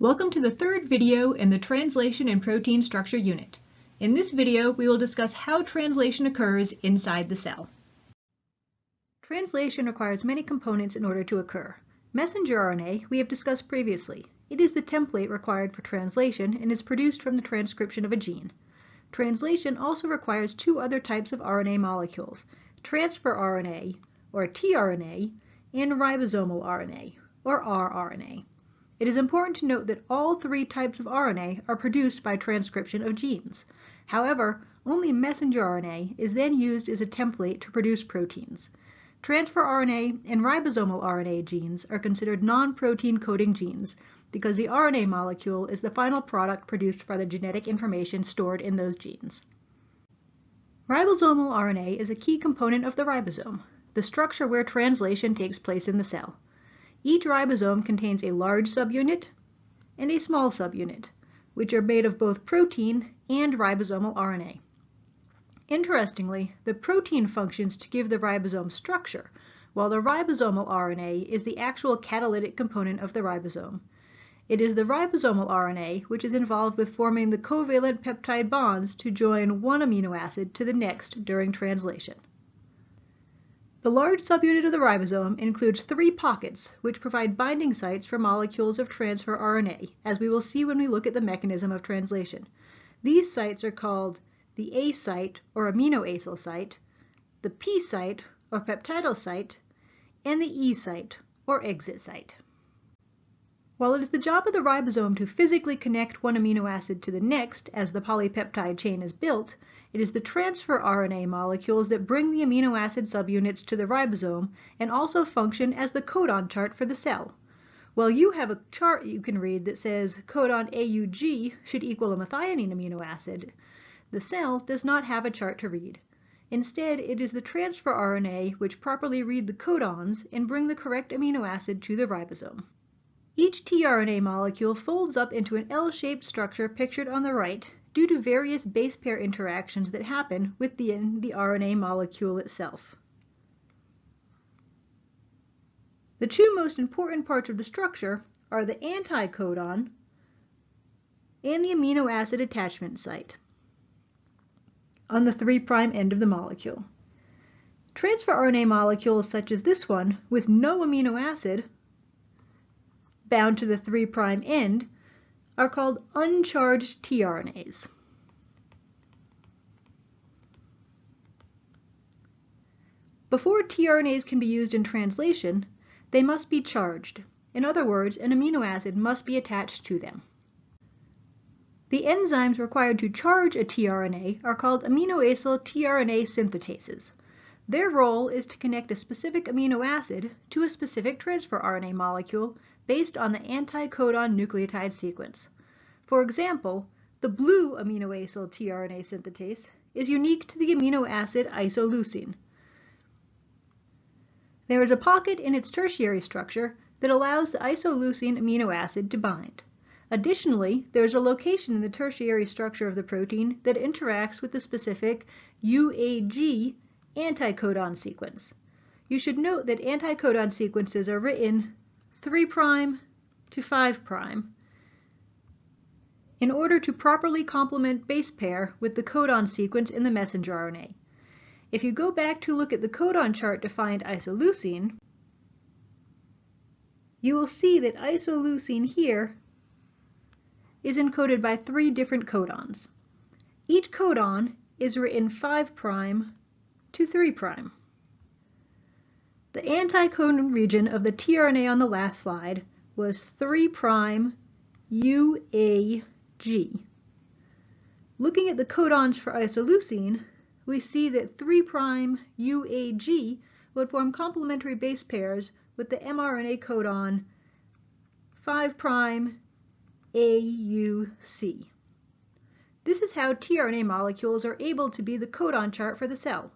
Welcome to the third video in the Translation and Protein Structure unit. In this video, we will discuss how translation occurs inside the cell. Translation requires many components in order to occur. Messenger RNA we have discussed previously. It is the template required for translation and is produced from the transcription of a gene. Translation also requires two other types of RNA molecules, transfer RNA, or tRNA, and ribosomal RNA, or rRNA. It is important to note that all three types of RNA are produced by transcription of genes. However, only messenger RNA is then used as a template to produce proteins. Transfer RNA and ribosomal RNA genes are considered non-protein coding genes because the RNA molecule is the final product produced by the genetic information stored in those genes. Ribosomal RNA is a key component of the ribosome, the structure where translation takes place in the cell. Each ribosome contains a large subunit and a small subunit, which are made of both protein and ribosomal RNA. Interestingly, the protein functions to give the ribosome structure, while the ribosomal RNA is the actual catalytic component of the ribosome. It is the ribosomal RNA which is involved with forming the covalent peptide bonds to join one amino acid to the next during translation. The large subunit of the ribosome includes three pockets which provide binding sites for molecules of transfer RNA, as we will see when we look at the mechanism of translation. These sites are called the A site, or aminoacyl site, the P site, or peptidyl site, and the E site, or exit site. While it is the job of the ribosome to physically connect one amino acid to the next as the polypeptide chain is built, it is the transfer RNA molecules that bring the amino acid subunits to the ribosome and also function as the codon chart for the cell. While you have a chart you can read that says codon AUG should equal a methionine amino acid, the cell does not have a chart to read. Instead, it is the transfer RNA which properly read the codons and bring the correct amino acid to the ribosome. Each tRNA molecule folds up into an L-shaped structure pictured on the right due to various base pair interactions that happen within the RNA molecule itself. The two most important parts of the structure are the anticodon and the amino acid attachment site on the 3' end of the molecule. Transfer RNA molecules such as this one with no amino acid bound to the 3' end are called uncharged tRNAs. Before tRNAs can be used in translation, they must be charged. In other words, an amino acid must be attached to them. The enzymes required to charge a tRNA are called aminoacyl tRNA synthetases. Their role is to connect a specific amino acid to a specific transfer RNA molecule based on the anticodon nucleotide sequence. For example, the blue aminoacyl tRNA synthetase is unique to the amino acid isoleucine. There is a pocket in its tertiary structure that allows the isoleucine amino acid to bind. Additionally, there is a location in the tertiary structure of the protein that interacts with the specific UAG anticodon sequence. You should note that anticodon sequences are written 3' to 5' in order to properly complement base pair with the codon sequence in the messenger RNA. If you go back to look at the codon chart to find isoleucine, you will see that isoleucine here is encoded by 3 different codons. Each codon is written 5' to 3'. The anticodon region of the tRNA on the last slide was 3' UAG. Looking at the codons for isoleucine, we see that 3' UAG would form complementary base pairs with the mRNA codon 5' AUC. This is how tRNA molecules are able to be the codon chart for the cell.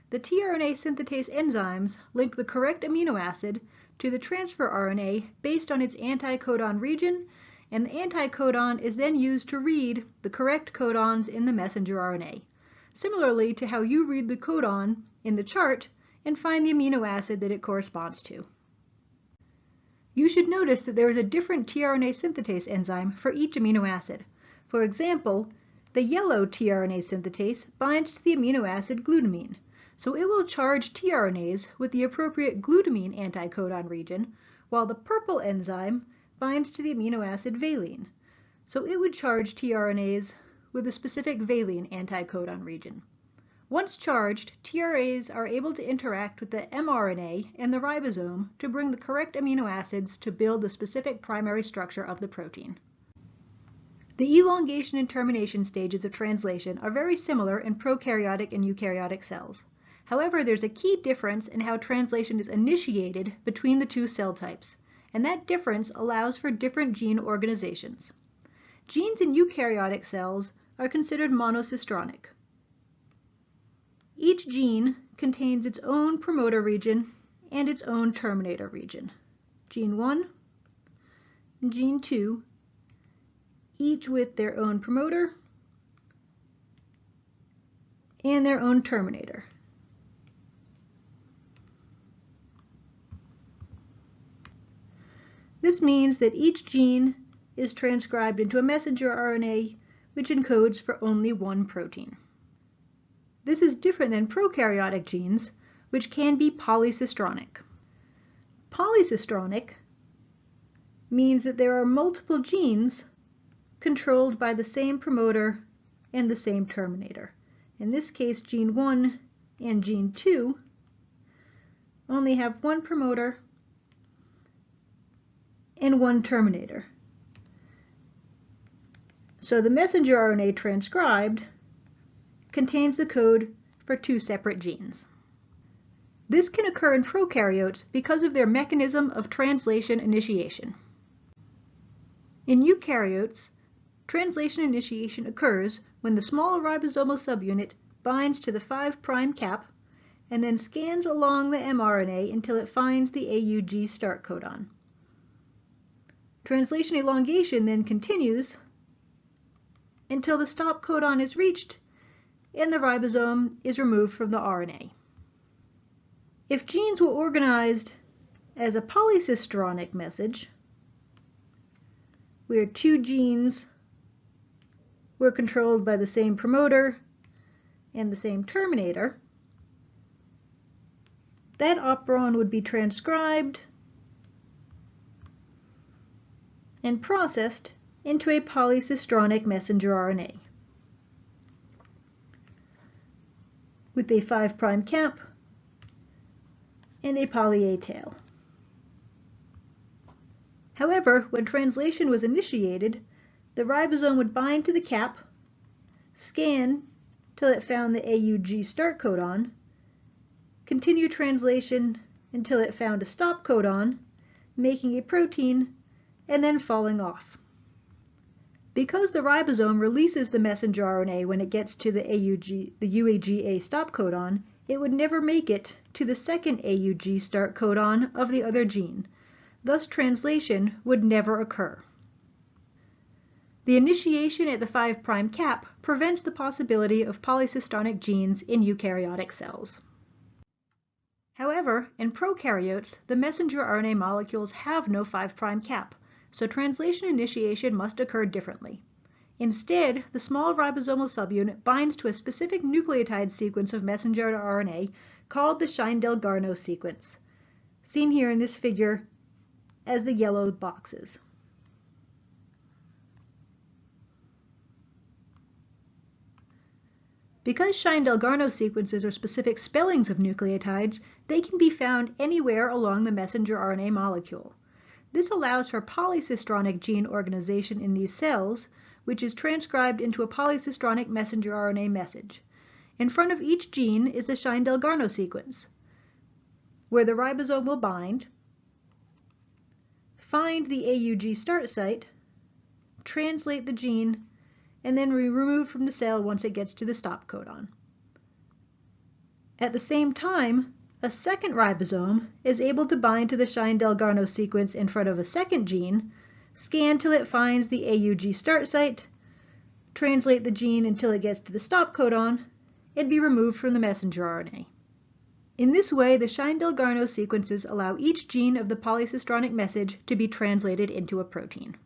The tRNA synthetase enzymes link the correct amino acid to the transfer RNA based on its anticodon region, and the anticodon is then used to read the correct codons in the messenger RNA, similarly to how you read the codon in the chart and find the amino acid that it corresponds to. You should notice that there is a different tRNA synthetase enzyme for each amino acid. For example, the yellow tRNA synthetase binds to the amino acid glutamine, so it will charge tRNAs with the appropriate glutamine anticodon region, while the purple enzyme binds to the amino acid valine, so it would charge tRNAs with a specific valine anticodon region. Once charged, tRNAs are able to interact with the mRNA and the ribosome to bring the correct amino acids to build the specific primary structure of the protein. The elongation and termination stages of translation are very similar in prokaryotic and eukaryotic cells. However, there's a key difference in how translation is initiated between the two cell types, and that difference allows for different gene organizations. Genes in eukaryotic cells are considered monocistronic. Each gene contains its own promoter region and its own terminator region. Gene 1 and gene 2, each with their own promoter and their own terminator. This means that each gene is transcribed into a messenger RNA which encodes for only one protein. This is different than prokaryotic genes, which can be polycistronic. Polycistronic means that there are multiple genes controlled by the same promoter and the same terminator. In this case, gene 1 and gene 2 only have one promoter and one terminator. So the messenger RNA transcribed contains the code for two separate genes. This can occur in prokaryotes because of their mechanism of translation initiation. In eukaryotes, translation initiation occurs when the small ribosomal subunit binds to the 5' cap and then scans along the mRNA until it finds the AUG start codon. Translation elongation then continues until the stop codon is reached and the ribosome is removed from the RNA. If genes were organized as a polycistronic message, where two genes were controlled by the same promoter and the same terminator, that operon would be transcribed and processed into a polycistronic messenger RNA with a 5' cap and a poly A tail. However, when translation was initiated, the ribosome would bind to the cap, scan till it found the AUG start codon, continue translation until it found a stop codon, making a protein, and then falling off. Because the ribosome releases the messenger RNA when it gets to the UAGA stop codon, it would never make it to the second AUG start codon of the other gene. Thus, translation would never occur. The initiation at the 5' cap prevents the possibility of polycystonic genes in eukaryotic cells. However, in prokaryotes, the messenger RNA molecules have no 5' cap, so translation initiation must occur differently. Instead, the small ribosomal subunit binds to a specific nucleotide sequence of messenger RNA called the Shine-Delgarno sequence, seen here in this figure as the yellow boxes. Because Shine-Delgarno sequences are specific spellings of nucleotides, they can be found anywhere along the messenger RNA molecule. This allows for polycistronic gene organization in these cells, which is transcribed into a polycistronic messenger RNA message. In front of each gene is the Shine-Delgarno sequence, where the ribosome will bind, find the AUG start site, translate the gene, and then remove from the cell once it gets to the stop codon. At the same time, a second ribosome is able to bind to the Shine-Delgarno sequence in front of a second gene, scan till it finds the AUG start site, translate the gene until it gets to the stop codon, and be removed from the messenger RNA. In this way, the Shine-Delgarno sequences allow each gene of the polycistronic message to be translated into a protein.